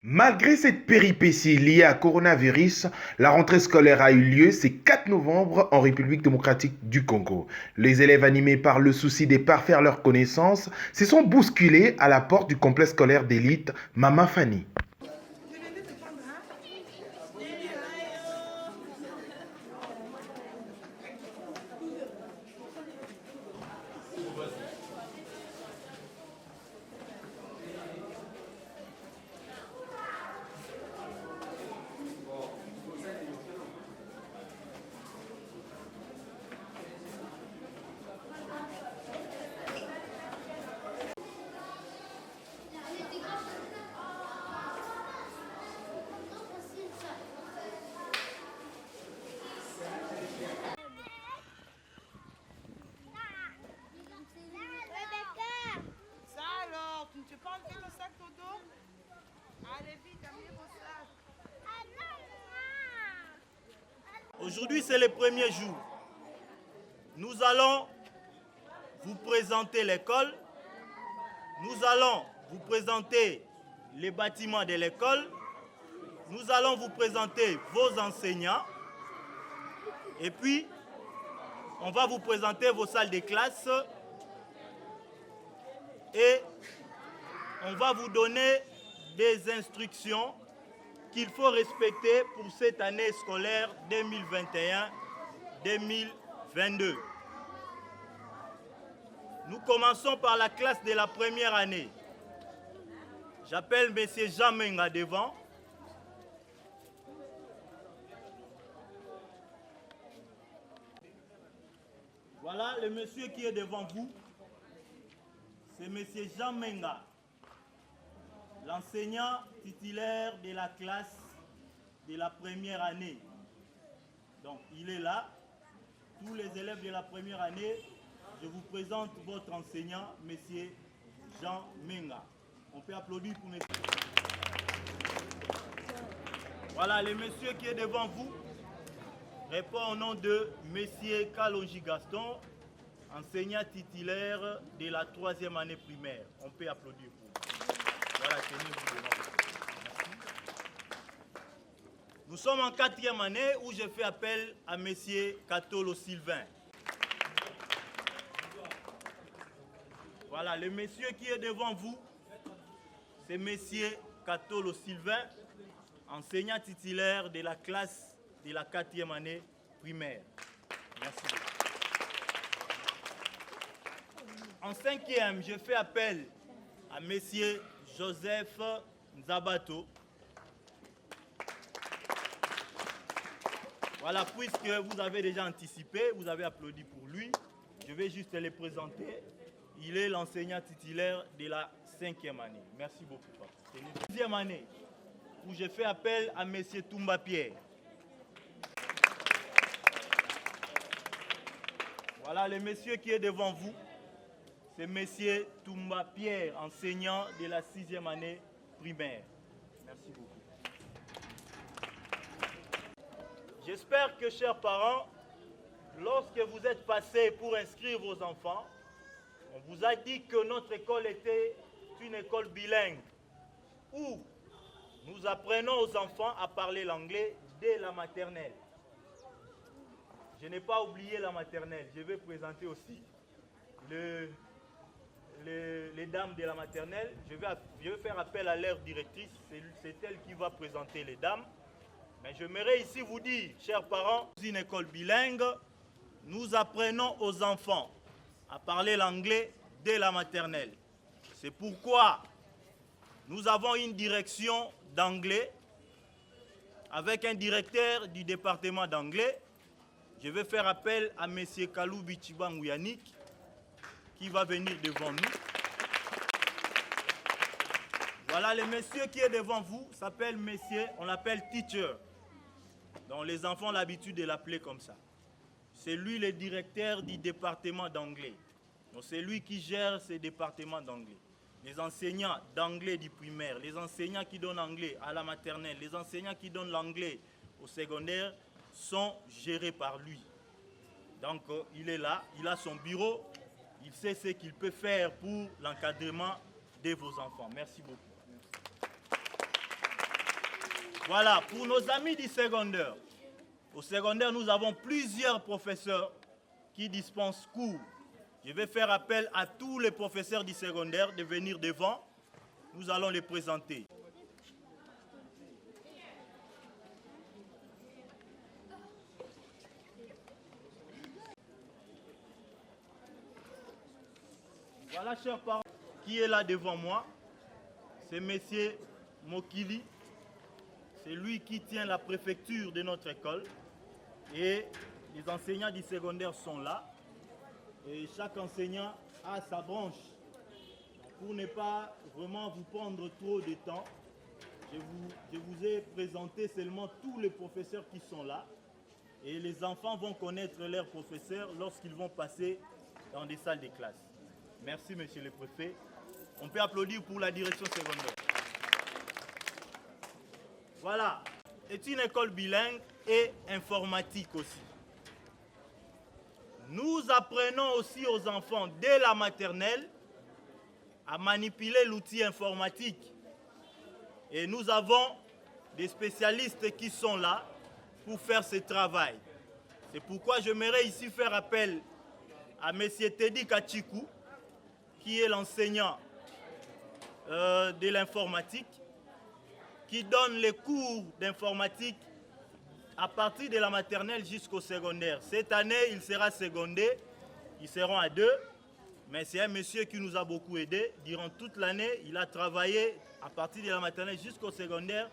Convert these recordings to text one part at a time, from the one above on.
Malgré cette péripétie liée à coronavirus, la rentrée scolaire a eu lieu ce 4 novembre en République démocratique du Congo. Les élèves animés par le souci de parfaire leurs connaissances se sont bousculés à la porte du complexe scolaire d'élite Mama Fanny. Aujourd'hui, c'est le premier jour. Nous allons vous présenter l'école. Nous allons vous présenter les bâtiments de l'école. Nous allons vous présenter vos enseignants. Et puis, on va vous présenter vos salles de classe. Et on va vous donner des instructions qu'il faut respecter pour cette année scolaire 2021-2022. Nous commençons par la classe de la première année. J'appelle M. Jean Menga devant. Voilà le monsieur qui est devant vous. C'est M. Jean Menga, l'enseignant titulaire de la classe de la première année. Donc, il est là. Tous les élèves de la première année, je vous présente votre enseignant, M. Jean Menga. On peut applaudir pour M. Voilà, le monsieur qui est devant vous répond au nom de M. Kalonji Gaston, enseignant titulaire de la troisième année primaire. On peut applaudir pour vous. Voilà, tenez-vous devant. Nous sommes en quatrième année où je fais appel à M. Katolo Sylvain. Voilà, le monsieur qui est devant vous, c'est M. Katolo Sylvain, enseignant titulaire de la classe de la quatrième année primaire. Merci beaucoup. En cinquième, je fais appel à M. Joseph Nzabato. Voilà, puisque vous avez déjà anticipé, vous avez applaudi pour lui, je vais juste le présenter. Il est l'enseignant titulaire de la cinquième année. Merci beaucoup. C'est la deuxième année où je fais appel à M. Toumba Pierre. Voilà, le monsieur qui est devant vous, c'est M. Toumba Pierre, enseignant de la sixième année primaire. Merci beaucoup. J'espère que, chers parents, lorsque vous êtes passés pour inscrire vos enfants, on vous a dit que notre école était une école bilingue où nous apprenons aux enfants à parler l'anglais dès la maternelle. Je n'ai pas oublié la maternelle. Je vais présenter aussi les dames de la maternelle. Je vais faire appel à leur directrice. C'est elle qui va présenter les dames. Mais j'aimerais ici vous dire, chers parents, dans une école bilingue, nous apprenons aux enfants à parler l'anglais dès la maternelle. C'est pourquoi nous avons une direction d'anglais avec un directeur du département d'anglais. Je vais faire appel à M. Kaloubi Chibangou Yannick qui va venir devant nous. Voilà, le monsieur qui est devant vous s'appelle monsieur, on l'appelle teacher. Donc les enfants ont l'habitude de l'appeler comme ça. C'est lui le directeur du département d'anglais. Donc c'est lui qui gère ce département d'anglais. Les enseignants d'anglais du primaire, les enseignants qui donnent anglais à la maternelle, les enseignants qui donnent l'anglais au secondaire sont gérés par lui. Donc il est là, il a son bureau, il sait ce qu'il peut faire pour l'encadrement de vos enfants. Merci beaucoup. Voilà, pour nos amis du secondaire. Au secondaire, nous avons plusieurs professeurs qui dispensent cours. Je vais faire appel à tous les professeurs du secondaire de venir devant. Nous allons les présenter. Voilà, chers parents, qui est là devant moi. C'est M. Mokili. C'est lui qui tient la préfecture de notre école. Et les enseignants du secondaire sont là. Et chaque enseignant a sa branche. Pour ne pas vraiment vous prendre trop de temps, je vous ai présenté seulement tous les professeurs qui sont là. Et les enfants vont connaître leurs professeurs lorsqu'ils vont passer dans des salles de classe. Merci, monsieur le préfet. On peut applaudir pour la direction secondaire. Voilà, c'est une école bilingue et informatique aussi. Nous apprenons aussi aux enfants dès la maternelle à manipuler l'outil informatique. Et nous avons des spécialistes qui sont là pour faire ce travail. C'est pourquoi j'aimerais ici faire appel à M. Teddy Kachikou, qui est l'enseignant de l'informatique, qui donne les cours d'informatique à partir de la maternelle jusqu'au secondaire. Cette année, il sera secondé, ils seront à 2, mais c'est un monsieur qui nous a beaucoup aidé. Durant toute l'année, il a travaillé à partir de la maternelle jusqu'au secondaire.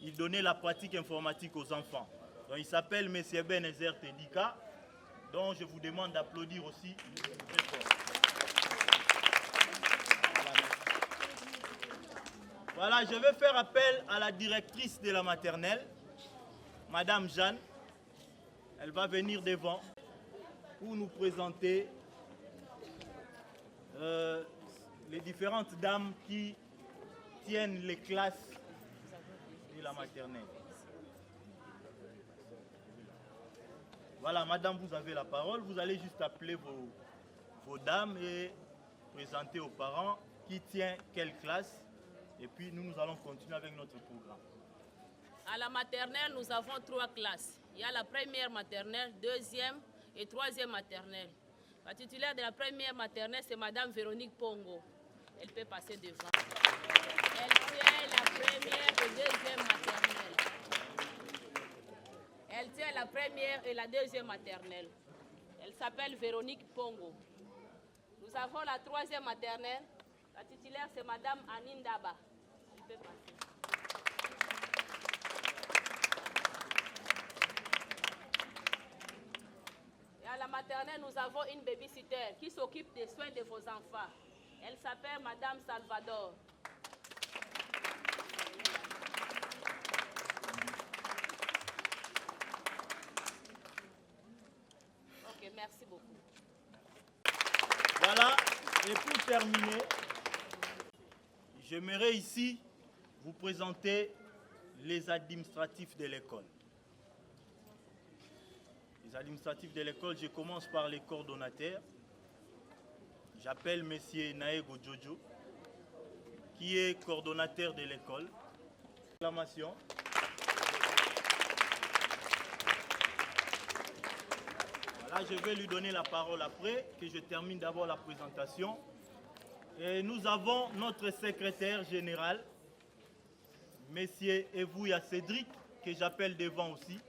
Il donnait la pratique informatique aux enfants. Donc, il s'appelle M. Benezer Tedika, dont je vous demande d'applaudir aussi. Voilà, je vais faire appel à la directrice de la maternelle, Madame Jeanne. Elle va venir devant pour nous présenter les différentes dames qui tiennent les classes de la maternelle. Voilà, madame, vous avez la parole. Vous allez juste appeler vos dames et présenter aux parents qui tient quelle classe. Et puis nous allons continuer avec notre programme. À la maternelle, nous avons 3 classes. Il y a la première maternelle, deuxième et troisième maternelle. La titulaire de la première maternelle, c'est Madame Véronique Pongo. Elle peut passer devant. Elle tient la première et deuxième maternelle. Elle tient la première et la deuxième maternelle. Elle s'appelle Véronique Pongo. Nous avons la troisième maternelle. La titulaire, c'est Madame Anine Daba. Elle peut passer. Et à la maternelle, nous avons une babysitter qui s'occupe des soins de vos enfants. Elle s'appelle Madame Salvador. Ok, merci beaucoup. Voilà, et pour terminer, j'aimerais ici vous présenter les administratifs de l'école. Les administratifs de l'école, je commence par les coordonnateurs. J'appelle M. Naego Jojo, qui est coordonnateur de l'école. Acclamation. Voilà, je vais lui donner la parole après, que je termine d'abord la présentation. Et nous avons notre secrétaire général, M. Evouya Cédric, que j'appelle devant aussi.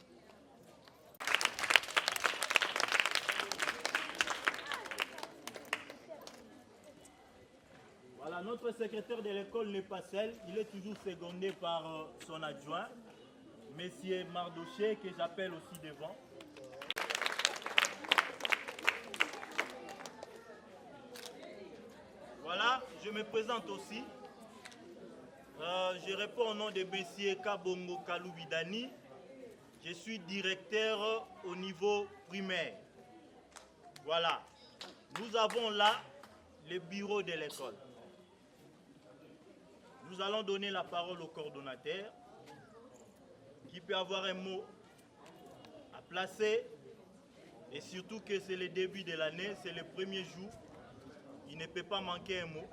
Voilà, notre secrétaire de l'école n'est pas seul, il est toujours secondé par son adjoint, M. Mardoché, que j'appelle aussi devant. Voilà, je me présente aussi. Je réponds au nom de M. Kabongo Kaloubidani. Je suis directeur au niveau primaire. Voilà. Nous avons là le bureau de l'école. Nous allons donner la parole au coordonnateur qui peut avoir un mot à placer. Et surtout que c'est le début de l'année, c'est le premier jour. Il ne peut pas manquer un mot.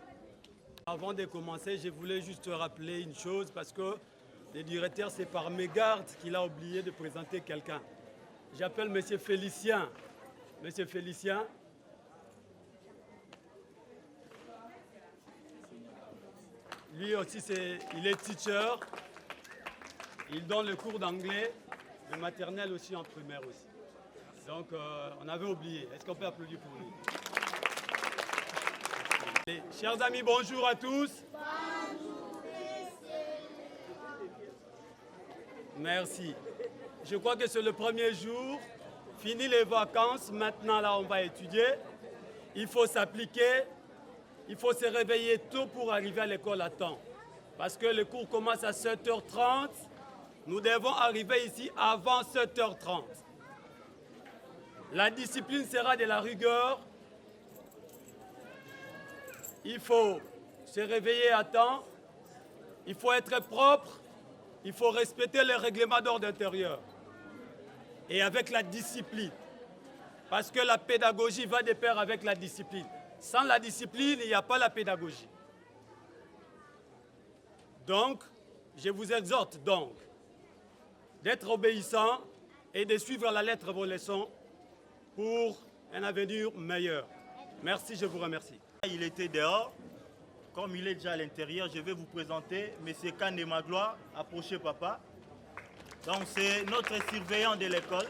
Avant de commencer, je voulais juste rappeler une chose parce que Le directeur, c'est par mégarde qu'il a oublié de présenter quelqu'un. J'appelle M. Félicien. M. Félicien. Lui aussi, il est teacher. Il donne le cours d'anglais, de maternelle aussi, en primaire aussi. Donc, on avait oublié. Est-ce qu'on peut applaudir pour lui? Et, chers amis, bonjour à tous. Bonjour, merci. Je crois que c'est le premier jour. Fini les vacances. Maintenant, là, on va étudier. Il faut s'appliquer. Il faut se réveiller tôt pour arriver à l'école à temps. Parce que le cours commence à 7h30. Nous devons arriver ici avant 7h30. La discipline sera de la rigueur. Il faut se réveiller à temps. Il faut être propre. Il faut respecter les règlements d'ordre intérieur. Et avec la discipline. Parce que la pédagogie va de pair avec la discipline. Sans la discipline, il n'y a pas la pédagogie. Donc, je vous exhorte donc d'être obéissant et de suivre à la lettre vos leçons pour un avenir meilleur. Merci, je vous remercie. Il était dehors. Comme il est déjà à l'intérieur, je vais vous présenter M. Kande Magloire. Approchez, papa. Donc, c'est notre surveillant de l'école.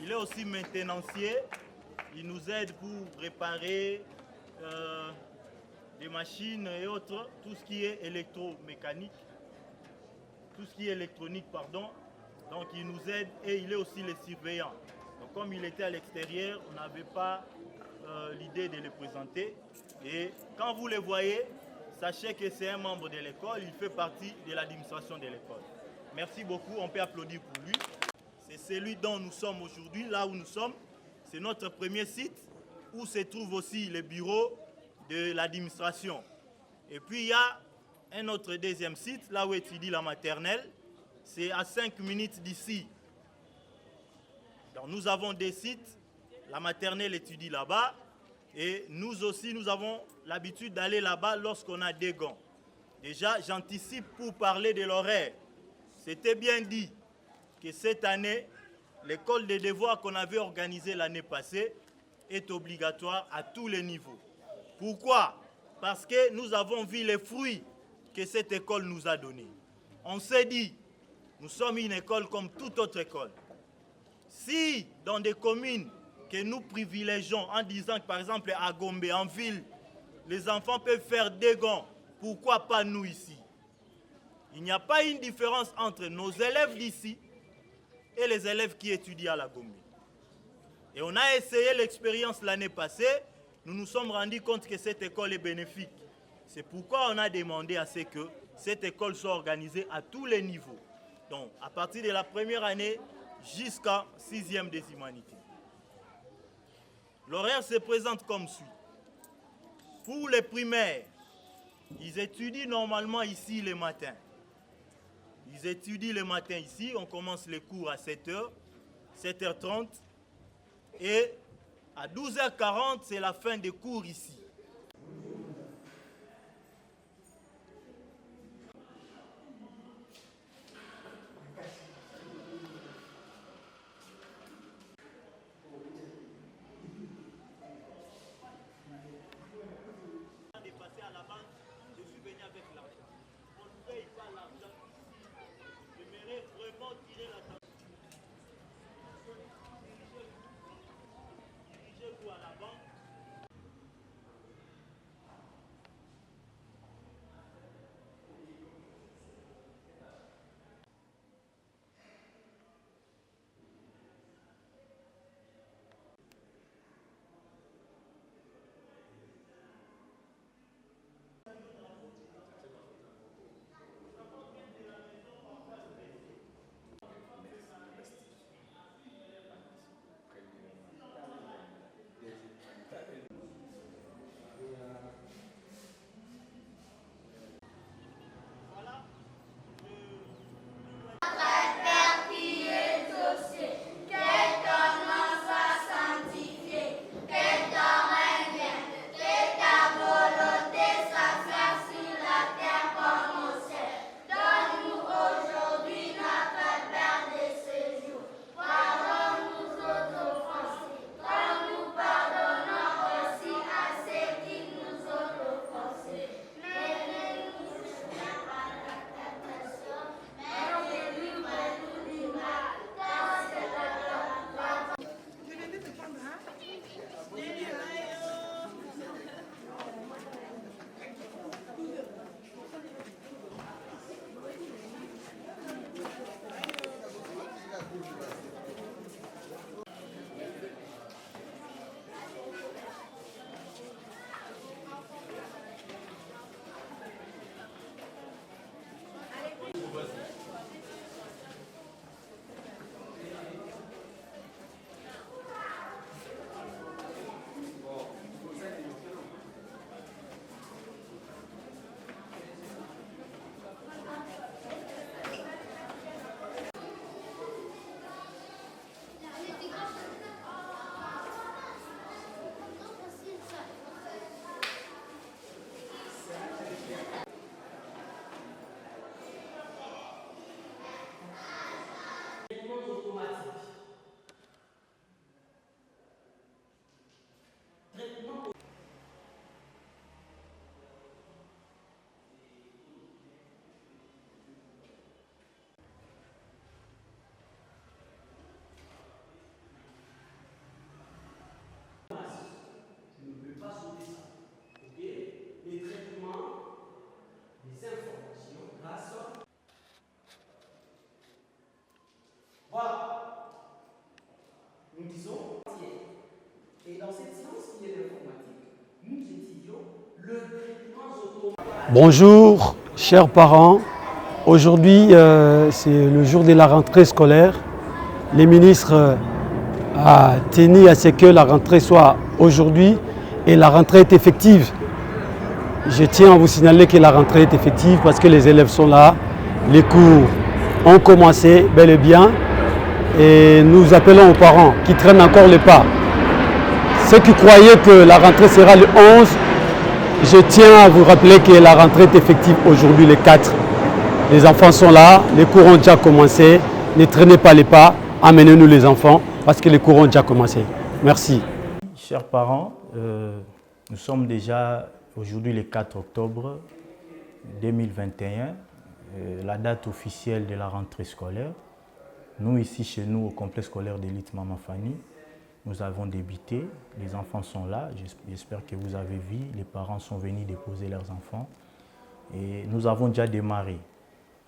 Il est aussi maintenancier. Il nous aide pour réparer des machines et autres, tout ce qui est électromécanique, tout ce qui est électronique, pardon. Donc il nous aide et il est aussi le surveillant. Donc comme il était à l'extérieur, on n'avait pas l'idée de le présenter. Et quand vous le voyez, sachez que c'est un membre de l'école, il fait partie de l'administration de l'école. Merci beaucoup, on peut applaudir pour lui. C'est celui dont nous sommes aujourd'hui, là où nous sommes. C'est notre premier site où se trouve aussi le bureau de l'administration. Et puis il y a un autre deuxième site, là où étudie la maternelle. C'est à 5 minutes d'ici. Donc nous avons des sites, la maternelle étudie là-bas. Et nous aussi, nous avons l'habitude d'aller là-bas lorsqu'on a des gants. Déjà, j'anticipe pour parler de l'horaire. C'était bien dit que cette année, l'école des devoirs qu'on avait organisée l'année passée est obligatoire à tous les niveaux. Pourquoi? Parce que nous avons vu les fruits que cette école nous a donnés. On s'est dit, nous sommes une école comme toute autre école. Si dans des communes que nous privilégions en disant que par exemple à Gombe, en ville, les enfants peuvent faire des gants, pourquoi pas nous ici? Il n'y a pas une différence entre nos élèves d'ici et les élèves qui étudient à la Gombe. Et on a essayé l'expérience l'année passée, nous nous sommes rendus compte que cette école est bénéfique. C'est pourquoi on a demandé à ce que cette école soit organisée à tous les niveaux. Donc, à partir de la première année jusqu'à 6e des humanités. L'horaire se présente comme suit. Pour les primaires, ils étudient normalement ici le matin. Ils étudient le matin ici, on commence les cours à 7h, 7h30. Et à 12h40, c'est la fin des cours ici. À la banque, je suis venu avec l'argent. On ne paye pas l'argent ici. J'aimerais vraiment tirer l'attention. Dirigez-vous à la banque. nous disons et dans cette science qui est l'informatique, nous étudions le traitement automatique. Bonjour, chers parents. Aujourd'hui, c'est le jour de la rentrée scolaire. Les ministres a tenu à ce que la rentrée soit aujourd'hui et la rentrée est effective. Je tiens à vous signaler que la rentrée est effective parce que les élèves sont là, les cours ont commencé bel et bien et nous appelons aux parents qui traînent encore les pas. Ceux qui croyaient que la rentrée sera le 11, je tiens à vous rappeler que la rentrée est effective aujourd'hui le 4. Les enfants sont là, les cours ont déjà commencé, ne traînez pas les pas, amenez-nous les enfants parce que les cours ont déjà commencé. Merci. Chers parents, nous sommes déjà aujourd'hui le 4 octobre 2021, la date officielle de la rentrée scolaire. Nous, ici, chez nous, au complexe scolaire d'élite Maman Fanny, nous avons débuté. Les enfants sont là. J'espère que vous avez vu. Les parents sont venus déposer leurs enfants. Et nous avons déjà démarré.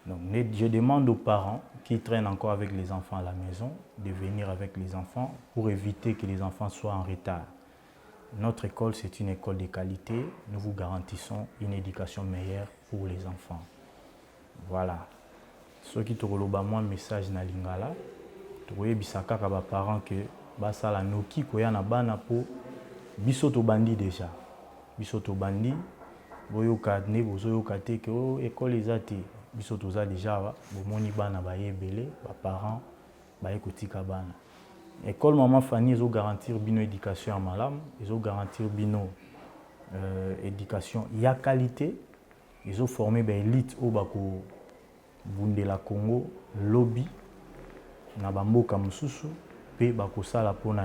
Donc, je demande aux parents qui traînent encore avec les enfants à la maison de venir avec les enfants pour éviter que les enfants soient en retard. Notre école, c'est une école de qualité. Nous vous garantissons une éducation meilleure pour les enfants. Voilà. Ceux qui te relobent un message na lingala, tu vois bisaka ka ba parents que basala noki koya na bana po biso to bandi déjà. Biso to bandi boyo kadne bozo yo kate que oh école ezate biso to za déjà ba bomoni bana ba yebele ba parents ba ekotika bana. École Maman Fanny ezo garantir bino éducation à malam, ezo garantir bino éducation ya qualité, ezo former ba élite au bako Bundela Congo lobby na bamboka mususu pe bakosala pona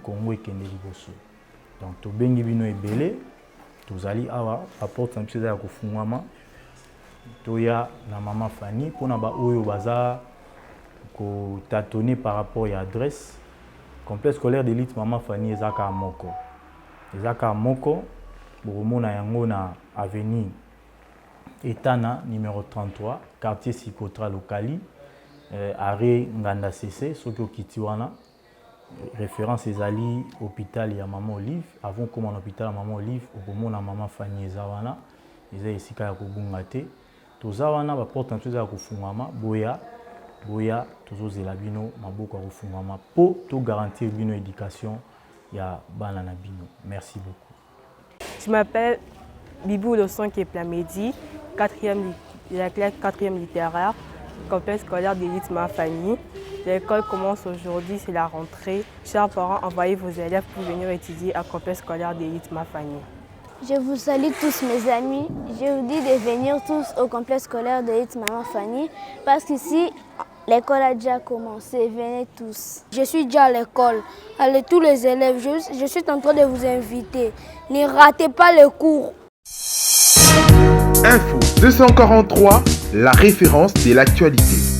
Congo ekende liboso. Donc tobengi bino ebele tozali awa apporte un petit ya kofungwama toya na Maman Fanny pona ba oyo baza ko tâtonner par rapport à adresse. Complexe scolaire d'élite Maman Fanny ezaka moko. Ezaka moko bomona yango na avenue Etana, numéro 33, quartier Sikotra Lokali, arrêt Nganda CC, Sokyo Kitiwana, référence Ezali, hôpital ya Maman Olive, avant comme en hôpital à Maman Olive, au moment à Maman Fanny Ezawana, Eza Esika ya Kobungate, Tozawana, va porte un peu à Kofungama, Boya, Tozo Zelabino, Maboko à Kofungama, pour tout garantir bino éducation, ya Banana Bino. Merci beaucoup. Je m'appelle Bibou Losson qui est Plamedi, la classe 4e littéraire, complexe scolaire d'élite Maman Fanny. L'école commence aujourd'hui, c'est la rentrée. Chers parents, envoyez vos élèves pour venir étudier à complexe scolaire d'élite Maman Fanny. Je vous salue tous mes amis. Je vous dis de venir tous au complexe scolaire d'élite Maman Fanny parce qu'ici, l'école a déjà commencé. Venez tous. Je suis déjà à l'école. Allez tous les élèves, je suis en train de vous inviter. Ne ratez pas les cours. Info 243, la référence de l'actualité.